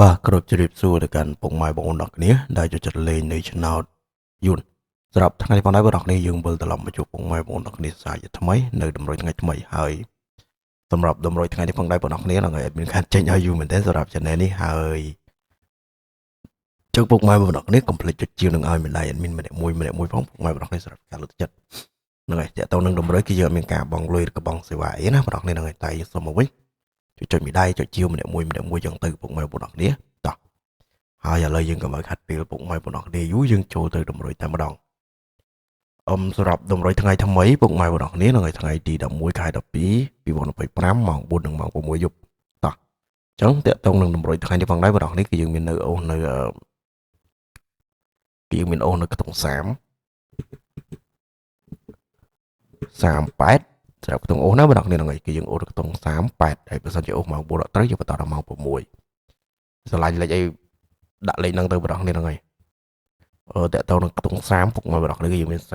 បាទគ្រប់ជ្រាបសួរទៅកាន់ពុកម៉ែបងប្អូនទាំងគ្នាដែលចូលចិត្តលេងនៅឆ្នោតយួនសម្រាប់ថ្ងៃនេះបងប្អូនទាំងគ្នាយើងវិលត្រឡប់មកជួបពុកម៉ែបងប្អូនទាំងគ្នាសាជាថ្មីនៅតម្រុយថ្ងៃថ្មីហើយសម្រាប់តម្រុយថ្ងៃនេះផងដែរបងប្អូនទាំងគ្នានឹងឲ្យមានខាត់ចេញឲ្យយូរមែនទែនសម្រាប់ channel នេះហើយជើងពុកម៉ែបងប្អូនទាំងគ្នាកុំភ្លេចចុចជាវនឹងឲ្យម្លាយ admin ម្នាក់មួយផងពុកម៉ែបងប្អូនទាំងគ្នាសម្រាប់ការលើកទឹកចិត្តហ្នឹងហើយតើតើនឹងតម្រុយគឺយើងអត់មានការបងលុយឬក៏បងសេវាអីណាបងប្អូនទាំងគ្នាហ្នឹងហើយតែយើងសុំមកវិញចុចម្ដាយចុចជាវម្នាក់មួយចឹងទៅពុកម៉ែបងប្អូនទាំងគ្នាតោះហើយឥឡូវយើងក៏មកខាត់ពេលពុកម៉ែបងប្អូនទាំងគ្នាយូរយើងចូលទៅតម្រុយតែម្ដងសម្រាប់តម្រុយថ្ងៃថ្មីពុកម៉ែបងប្អូនទាំងគ្នានៅថ្ងៃទី11ខែ12 2025ម៉ោង 4 និងម៉ោង 6 យប់តោះអញ្ចឹងតើតើនឹងតម្រុយថ្ងៃនេះផងដែរបងប្អូនទាំងគ្នាគឺយើងមាននៅអូសនៅគឺយើងមានអូសនៅខ្ទង់38សម្រាប់ខ្ទង់អូសណាបងប្អូនទាំងគ្នាហ្នឹងហើយគឺយើងអូសនៅខ្ទង់38ហើយបើសិនជាអូសម៉ោង 4 អត់ត្រូវយើងបន្តដល់ម៉ោង 6ស្រឡាញ់លេខអីដាក់លេខហ្នឹងទៅបងប្អូនគ្នាហ្នឹងហើយតើតើនឹងខ្ទង់30ពុកមកបងប្អូនគ្នាគឺយើងមាន31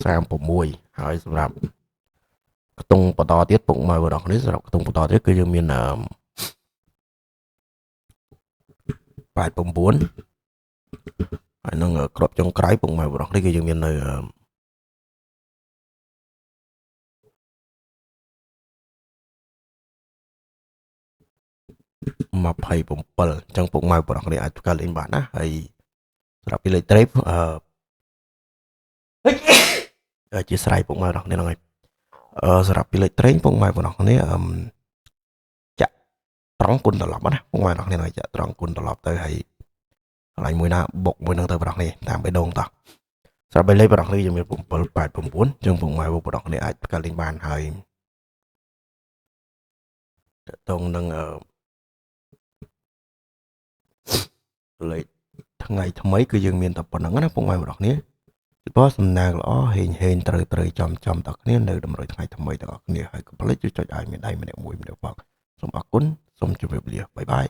36ហើយសម្រាប់ខ្ទង់បន្តទៀតពុកមកបងប្អូនគ្នាសម្រាប់ខ្ទង់បន្តទៀតគឺយើងមាន89ហើយនឹងក្របចុងក្រោយពុកមកបងប្អូនគ្នាគឺយើងមាននៅ27អញ្ចឹងពុកម៉ែបងប្អូនគ្នាអាចធ្វើការលេងបានណាហើយសម្រាប់ពីលេខត្រេបជាស្រ័យពុកម៉ែបងប្អូនគ្នាហ្នឹងហើយសម្រាប់ពីលេខត្រេងពុកម៉ែបងប្អូនគ្នាចាក់ត្រង់គុណត្រឡប់ណាពុកម៉ែបងប្អូនគ្នាហ្នឹងចាក់ត្រង់គុណត្រឡប់ទៅហើយកន្លែងមួយណាបុកមួយហ្នឹងទៅបងប្អូនគ្នាតាមបេះដូងតោះសម្រាប់លេខបងប្អូនគ្នាយើងមាន789អញ្ចឹងពុកម៉ែបងប្អូនគ្នាអាចធ្វើការលេងបានហើយតងនឹងលេខថ្ងៃថ្មីគឺយើងមានតែប៉ុណ្្នឹងណាពុកម៉ែបងប្អូនគ្នាបើសំណាងល្អហេងត្រូវចំតគ្នានៅតម្រុយថ្ងៃថ្មីទាំងអស់គ្នាហើយកុំភ្លេចជួយចុចឲ្យមានដៃម្នាក់មួយម្នាក់ផងសូមអរគុណសូមជម្រាបលាបាយបាយ